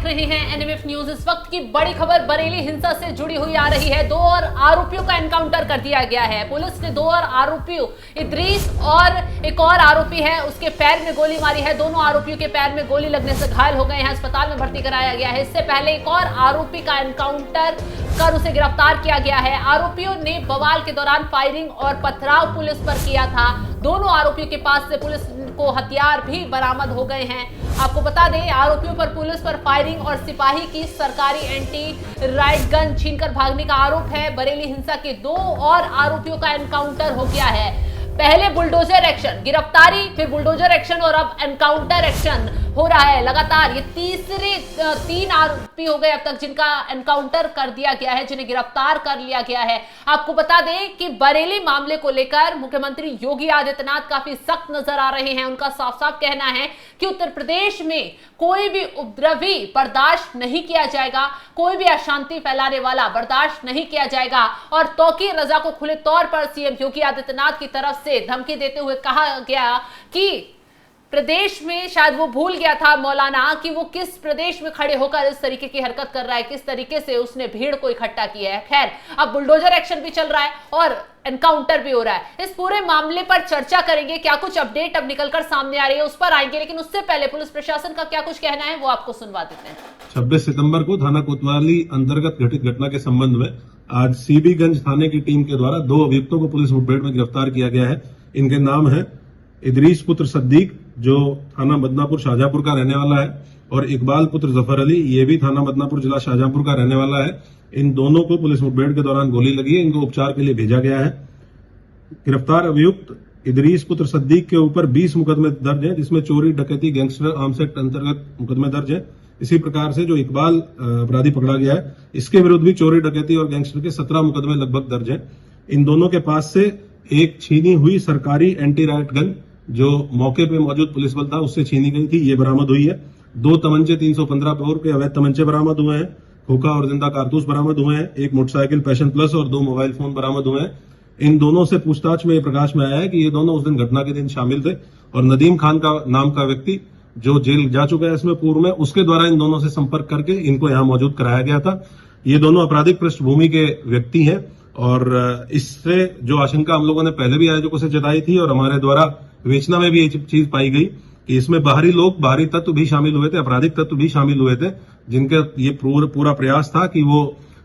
देख रहे हैं एनएमएफ न्यूज। इस वक्त की बड़ी खबर बरेली हिंसा से जुड़ी हुई आ रही है। 2 और आरोपियों का एनकाउंटर कर दिया गया है। पुलिस ने 2 और आरोपियों इद्रीस और एक और आरोपी है उसके पैर में गोली मारी है। दोनों आरोपियों के पैर में गोली लगने से घायल हो गए हैं, अस्पताल में भर्ती कराया गया है। इससे पहले एक और आरोपी का एनकाउंटर कर उसे गिरफ्तार किया गया है। आरोपियों ने बवाल के दौरान फायरिंग और पथराव पुलिस पर किया था। दोनों आरोपियों के पास से पुलिस को हथियार भी बरामद हो गए हैं। आपको बता दें, आरोपियों पर पुलिस पर फायरिंग और सिपाही की सरकारी एंटी राइट गन छीनकर भागने का आरोप है। बरेली हिंसा के 2 और आरोपियों का एनकाउंटर हो गया है। पहले बुलडोजर एक्शन, गिरफ्तारी, फिर बुलडोजर एक्शन और अब एनकाउंटर एक्शन हो रहा है लगातार। ये 3 आरोपी हो गए अब तक जिनका एनकाउंटर कर दिया गया है, जिन्हें गिरफ्तार कर लिया गया है। आपको बता दें कि बरेली मामले को लेकर मुख्यमंत्री योगी आदित्यनाथ काफी सख्त नजर आ रहे हैं। उनका साफ साफ कहना है कि उत्तर प्रदेश में कोई भी उपद्रवी बर्दाश्त नहीं किया जाएगा, कोई भी अशांति फैलाने वाला बर्दाश्त नहीं किया जाएगा। और तौकीर रजा को खुले तौर पर सीएम योगी आदित्यनाथ की तरफ से धमकी देते हुए कहा गया कि प्रदेश में शायद वो भूल गया था मौलाना कि वो किस प्रदेश में खड़े होकर इस तरीके की हरकत कर रहा है, किस तरीके से उसने भीड़ को इकट्ठा किया है। खैर, अब बुलडोजर एक्शन भी चल रहा है और एनकाउंटर भी हो रहा है। इस पूरे मामले पर चर्चा करेंगे। क्या कुछ अपडेट अब निकलकर सामने आ रही है उस पर आएंगे, लेकिन उससे पहले पुलिस प्रशासन का क्या कुछ कहना है वो आपको सुनवा देते हैं। 26 सितंबर को थाना कोतवाली अंतर्गत घटित घटना के संबंध में आज सीबीगंज थाने की टीम के द्वारा 2 अभियुक्तों को पुलिस मुठभेड़ में गिरफ्तार किया गया है। इनके नाम है इदरीस पुत्र सद्दीक, जो थाना बदनापुर शाहजहांपुर का रहने वाला है, और इकबाल पुत्र जफर अली, ये भी थाना बदनापुर जिला शाहजहांपुर का रहने वाला है। इन दोनों को पुलिस मुठभेड़ के दौरान गोली लगी है। इनको उपचार के लिए भेजा गया है। गिरफ्तार अभियुक्त इदरीस पुत्र सद्दीक के ऊपर 20 मुकदमे दर्ज है, जिसमें चोरी, डकैती, गैंगस्टर आर्म्स एक्ट अंतर्गत मुकदमे दर्ज है। इसी प्रकार से जो इकबाल अपराधी पकड़ा गया है, इसके विरुद्ध भी चोरी, डकैती और गैंगस्टर के 17 मुकदमे लगभग दर्ज है। इन दोनों के पास से एक छीनी हुई सरकारी एंटी राइट गन जो मौके पे मौजूद पुलिस बल था उससे छीनी गई थी, ये बरामद हुई है। 2 तमंचे 315 बोर के अवैध तमंचे बरामद हुए हैं। खोखा और जिंदा कारतूस बरामद हुए हैं। एक मोटरसाइकिल पैशन प्लस और 2 मोबाइल फोन बरामद हुए हैं। इन दोनों से पूछताछ में प्रकाश में आया है कि ये दोनों उस दिन घटना के दिन शामिल थे, और नदीम खान का नाम का व्यक्ति जो जेल जा चुका है इसमें पूर्व में, उसके द्वारा इन दोनों से संपर्क करके इनको यहाँ मौजूद कराया गया था। ये दोनों आपराधिक पृष्ठभूमि के व्यक्ति हैं, और इससे जो आशंका हम लोगों ने पहले भी आयोजकों से जताई थी और हमारे द्वारा विवेचना में भी ये चीज पाई गई कि इसमें बाहरी तत्व भी शामिल हुए थे, आपराधिक तत्व भी शामिल हुए थे, जिनके ये पूरा प्रयास था कि वो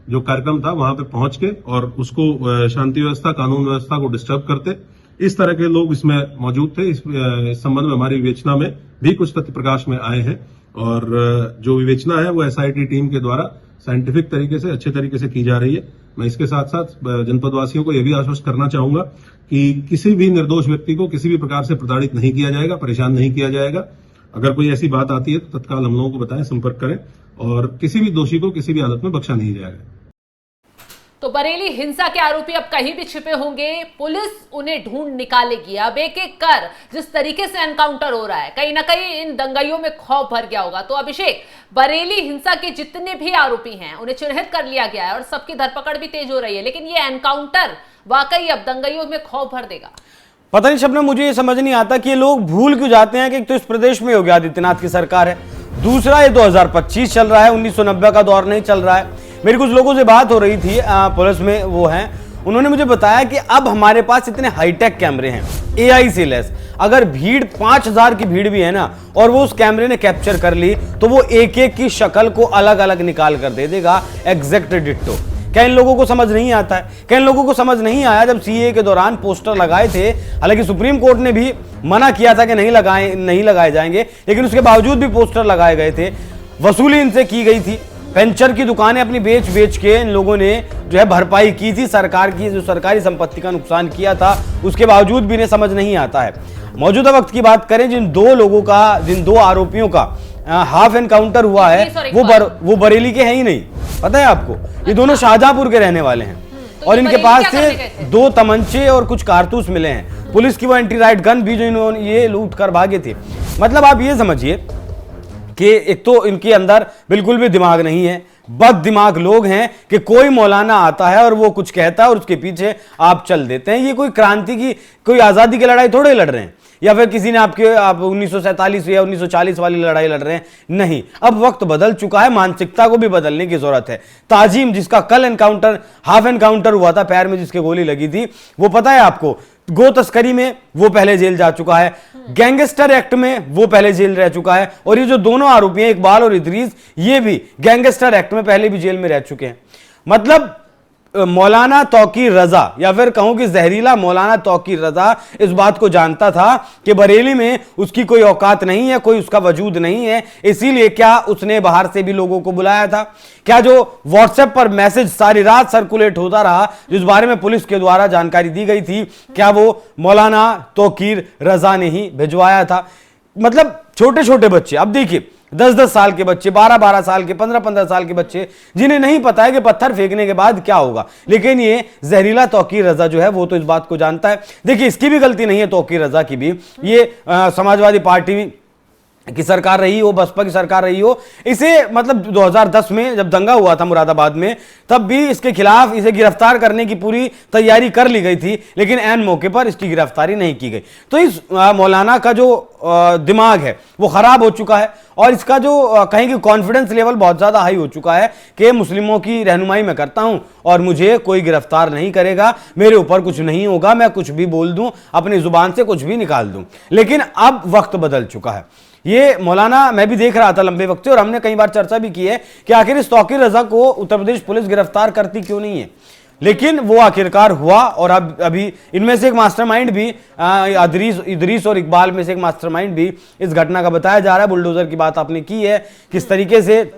जो कार्यक्रम था वहां पे पहुंच के और उसको शांति व्यवस्था, कानून व्यवस्था को डिस्टर्ब करते। इस तरह के लोग इसमें मौजूद थे। इस संबंध में हमारी विवेचना में भी कुछ तथ्य प्रकाश में आए हैं, और जो विवेचना है वो एसआईटी टीम के द्वारा साइंटिफिक तरीके से, अच्छे तरीके से की जा रही है। मैं इसके साथ साथ जनपद वासियों को यह भी आश्वस्त करना चाहूंगा कि किसी भी निर्दोष व्यक्ति को किसी भी प्रकार से प्रताड़ित नहीं किया जाएगा, परेशान नहीं किया जाएगा। अगर कोई ऐसी बात आती है तो तत्काल हम लोगों को बताएं, संपर्क करें, और किसी भी दोषी को किसी भी हालत में बख्शा नहीं जाएगा। तो बरेली हिंसा के आरोपी अब कहीं भी छिपे होंगे, पुलिस उन्हें ढूंढ निकालेगी। अब एक एक कर जिस तरीके से एनकाउंटर हो रहा है, कहीं ना कहीं इन दंगाइयों में खौफ भर गया होगा। तो अभिषेक, बरेली हिंसा के जितने भी आरोपी हैं उन्हें चिन्हित कर लिया गया है और सबकी धरपकड़ भी तेज हो रही है, लेकिन ये एनकाउंटर वाकई अब दंगाइयों में खौफ भर देगा। पता नहीं शबनम, मुझे ये समझ नहीं आता कि ये लोग भूल क्यों जाते हैं कि तो इस प्रदेश में योगी आदित्यनाथ की सरकार है, दूसरा ये 2025 चल रहा है, 1990 का दौर नहीं चल रहा है। मेरी कुछ लोगों से बात हो रही थी, पुलिस में वो हैं, उन्होंने मुझे बताया कि अब हमारे पास इतने हाईटेक कैमरे हैं, एआई से लेस। अगर भीड़ 5000 की भीड़ भी है ना, और वो उस कैमरे ने कैप्चर कर ली, तो वो एक एक की शक्ल को अलग अलग निकाल कर दे देगा, एग्जैक्ट डिट्टो। क्या इन लोगों को समझ नहीं आता है? क्या इन लोगों को समझ नहीं आया जब सीए के दौरान पोस्टर लगाए थे, हालांकि सुप्रीम कोर्ट ने भी मना किया था कि नहीं लगाए जाएंगे, लेकिन उसके बावजूद भी पोस्टर लगाए गए थे, वसूली इनसे की गई थी, पेंचर की दुकानें अपनी बेच के इन लोगों ने जो है भरपाई की थी, सरकार की जो सरकारी संपत्ति का नुकसान किया था, उसके बावजूद भी इन्हें समझ नहीं आता है। मौजूदा वक्त की बात करें, जिन 2 आरोपियों का हाफ एनकाउंटर हुआ है वो बरेली के हैं ही नहीं, पता है आपको। ये दोनों शाहजहांपुर के रहने वाले हैं, और इनके पास से 2 तमंचे और कुछ कारतूस मिले हैं। पुलिस की वो एंटी राइट गन भी जो इन्होंने ये लूट कर भागे थे। मतलब आप ये समझिए कि एक तो इनके अंदर बिल्कुल भी दिमाग नहीं है, बद दिमाग लोग हैं कि कोई मौलाना आता है और वो कुछ कहता है और उसके पीछे आप चल देते हैं। ये कोई क्रांति की, कोई आजादी की लड़ाई थोड़े लड़ रहे हैं, या फिर किसी ने आप 1947 या 1940 वाली लड़ाई लड़ रहे हैं, नहीं। अब वक्त बदल चुका है, मानसिकता को भी बदलने की जरूरत है। ताजिम, जिसका कल एनकाउंटर, हाफ एनकाउंटर हुआ था, पैर में जिसके गोली लगी थी, वो पता है आपको, गो तस्करी में वो पहले जेल जा चुका है, गैंगस्टर एक्ट में वो पहले जेल रह चुका है, और ये जो दोनों आरोपी हैं, इकबाल और इदरीस, ये भी गैंगस्टर एक्ट में पहले भी जेल में रह चुके हैं। मतलब मौलाना तौकीर रजा, या फिर कहूं कि जहरीला मौलाना तौकीर रजा इस बात को जानता था कि बरेली में उसकी कोई औकात नहीं है, कोई उसका वजूद नहीं है, इसीलिए क्या उसने बाहर से भी लोगों को बुलाया था? क्या जो व्हाट्सएप पर मैसेज सारी रात सर्कुलेट होता रहा, जिस बारे में पुलिस के द्वारा जानकारी दी गई थी, क्या वो मौलाना तौकीर रजा ने ही भिजवाया था? मतलब छोटे छोटे बच्चे, अब देखिए 10-10 साल के बच्चे, 12-12 साल के, 15-15 साल के बच्चे, जिन्हें नहीं पता है कि पत्थर फेंकने के बाद क्या होगा, लेकिन ये जहरीला तौकीर रजा जो है वो तो इस बात को जानता है। देखिए, इसकी भी गलती नहीं है, तौकीर रजा की भी। ये समाजवादी पार्टी की सरकार रही हो, बसपा की सरकार रही हो, इसे मतलब 2010 में जब दंगा हुआ था मुरादाबाद में, तब भी इसके खिलाफ इसे गिरफ्तार करने की पूरी तैयारी कर ली गई थी, लेकिन ऐन मौके पर इसकी गिरफ्तारी नहीं की गई। तो इस मौलाना का जो दिमाग है वो खराब हो चुका है, और इसका जो कहें कि कॉन्फिडेंस लेवल बहुत ज्यादा हाई हो चुका है कि मुस्लिमों की रहनुमाई मैं करता हूं और मुझे कोई गिरफ्तार नहीं करेगा, मेरे ऊपर कुछ नहीं होगा, मैं कुछ भी बोल दूं, अपनी जुबान से कुछ भी निकाल दूं। लेकिन अब वक्त बदल चुका है। ये मौलाना मैं भी देख रहा था लंबे वक्त से, और हमने कई बार चर्चा भी की है कि आखिर इस तौकीर रजा को उत्तर प्रदेश पुलिस गिरफ्तार करती क्यों नहीं है, लेकिन वो आखिरकार हुआ। और अब अभी इनमें से एक मास्टरमाइंड भी इदरीस और इकबाल में से एक मास्टरमाइंड भी इस घटना का बताया जा रहा है। बुलडोजर की बात आपने की है, किस तरीके से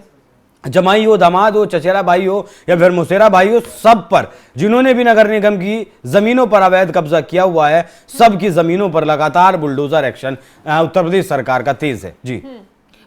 जमाई हो, दामाद हो, चचेरा भाई हो या फिर मुसेरा भाई हो, सब पर, जिन्होंने भी नगर निगम की जमीनों पर अवैध कब्जा किया हुआ है, सबकी जमीनों पर लगातार बुलडोजर एक्शन उत्तर प्रदेश सरकार का तेज है। जी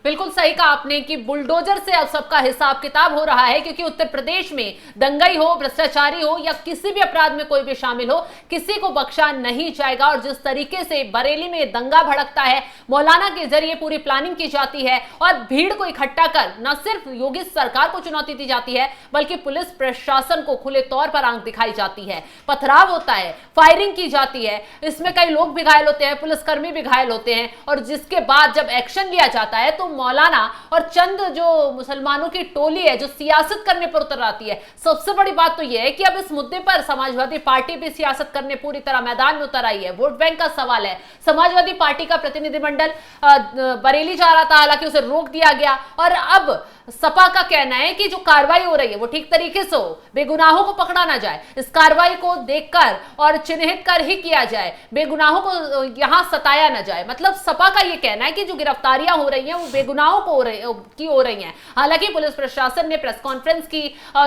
बिल्कुल सही कहा आपने कि बुलडोजर से अब सबका हिसाब किताब हो रहा है, क्योंकि उत्तर प्रदेश में दंगाई हो, भ्रष्टाचारी हो या किसी भी अपराध में कोई भी शामिल हो, किसी को बख्शा नहीं जाएगा। और जिस तरीके से बरेली में दंगा भड़कता है, मौलाना के जरिए पूरी प्लानिंग की जाती है और भीड़ को इकट्ठा कर न सिर्फ योगी सरकार को चुनौती दी जाती है, बल्कि पुलिस प्रशासन को खुले तौर पर आंख दिखाई जाती है। पथराव होता है, फायरिंग की जाती है, इसमें कई लोग भी घायल होते हैं, पुलिसकर्मी भी घायल होते हैं, और जिसके बाद जब एक्शन लिया जाता है तो मौलाना और चंद जो मुसलमानों की टोली है जो सियासत करने पर उतर आती है। सबसे बड़ी बात तो यह है कि अब इस मुद्दे पर समाजवादी पार्टी भी सियासत करने पूरी तरह मैदान में उतर आई है। वोट बैंक का सवाल है। समाजवादी पार्टी का प्रतिनिधिमंडल बरेली जा रहा था, हालांकि उसे रोक दिया गया, और अब सपा का कहना है कि जो कार्रवाई हो रही है वो ठीक तरीके से हो, बेगुनाहों को पकड़ा ना जाए, इस कार्रवाई को देखकर और चिन्हित कर ही किया जाए, बेगुनाहों को यहां सताया ना जाए। मतलब सपा का ये कहना है कि जो गिरफ्तारियां हो रही हैं वो बेगुनाहों को हो रही हैं। हालांकि पुलिस प्रशासन ने प्रेस कॉन्फ्रेंस की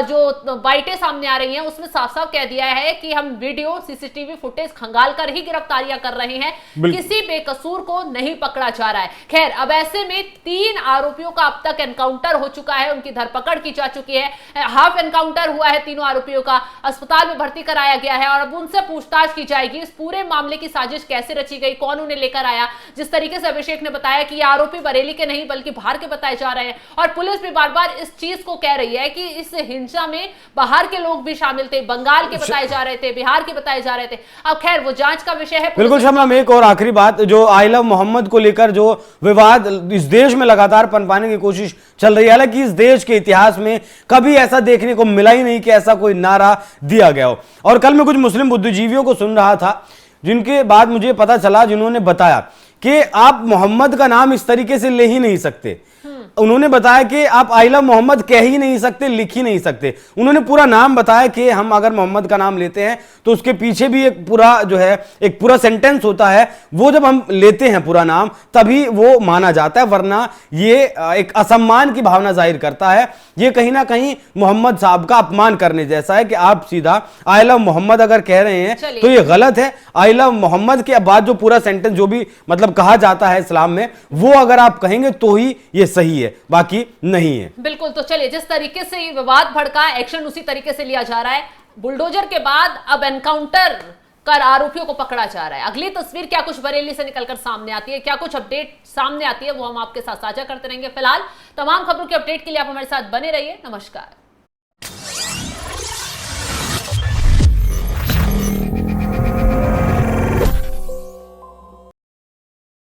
जो बाइटें सामने आ रही हैं उसमें साफ साफ कह दिया है कि हम वीडियो सीसीटीवी फुटेज खंगाल कर ही गिरफ्तारियां कर रहे हैं, किसी बेकसूर को नहीं पकड़ा जा रहा है। खैर, अब ऐसे में 3 आरोपियों का अब तक एनकाउंटर हो चुका है, उनकी धरपकड़ की जा चुकी है, हाफ एनकाउंटर हुआ है, तीनों आरोपियों का अस्पताल में भर्ती कराया गया है, और अब उनसे पूछताछ की जाएगी इस पूरे मामले की साजिश कैसे रची गई, कौन उन्हें लेकर आया। जिस तरीके से अभिषेक ने बताया कि ये आरोपी बरेली के नहीं बल्कि बाहर के बताए जा रहे हैं, और पुलिस भी बार बार इस चीज को कह रही है कि इस हिंसा में बाहर के लोग भी शामिल थे, बंगाल के बताए जा रहे थे, बिहार के बताए जा रहे थे। अब खैर वो जांच का विषय है। बिल्कुल शबनम, एक और आखिरी बात, जो आई लव मोहम्मद को लेकर जो विवाद इस देश में लगातार पनपाने की कोशिश चल रही है, हालांकि इस देश के इतिहास में कभी ऐसा देखने को मिला ही नहीं कि ऐसा कोई नारा दिया गया हो। और कल मैं कुछ मुस्लिम बुद्धिजीवियों को सुन रहा था, जिनके बाद मुझे पता चला, जिन्होंने बताया कि आप मोहम्मद का नाम इस तरीके से ले ही नहीं सकते। उन्होंने बताया कि आप आई लव मोहम्मद कह ही नहीं सकते, लिख ही नहीं सकते। उन्होंने पूरा नाम बताया कि हम अगर मोहम्मद का नाम लेते हैं तो उसके पीछे भी एक पूरा जो है एक पूरा सेंटेंस होता है, वो जब हम लेते हैं पूरा नाम तभी वो माना जाता है, वरना ये एक असम्मान की भावना जाहिर करता है। ये कहीं ना कहीं मोहम्मद साहब का अपमान करने जैसा है कि आप सीधा आई लव मोहम्मद अगर कह रहे हैं तो ये गलत है। आई लव मोहम्मद के बाद जो पूरा सेंटेंस जो भी मतलब कहा जाता है इस्लाम में, वो अगर आप कहेंगे तो ही ये सही है, बाकी नहीं है। बिल्कुल। तो चलिए, जिस तरीके से विवाद भड़का, एक्शन उसी तरीके से लिया जा रहा है। बुलडोजर के बाद अब एनकाउंटर कर आरोपियों को पकड़ा जा रहा है। अगली तस्वीर क्या कुछ बरेली से निकलकर सामने आती है, क्या कुछ अपडेट सामने आती है, वो हम आपके साथ साझा करते रहेंगे। फिलहाल तमाम खबरों के अपडेट के लिए आप हमारे साथ बने रहिए। नमस्कार।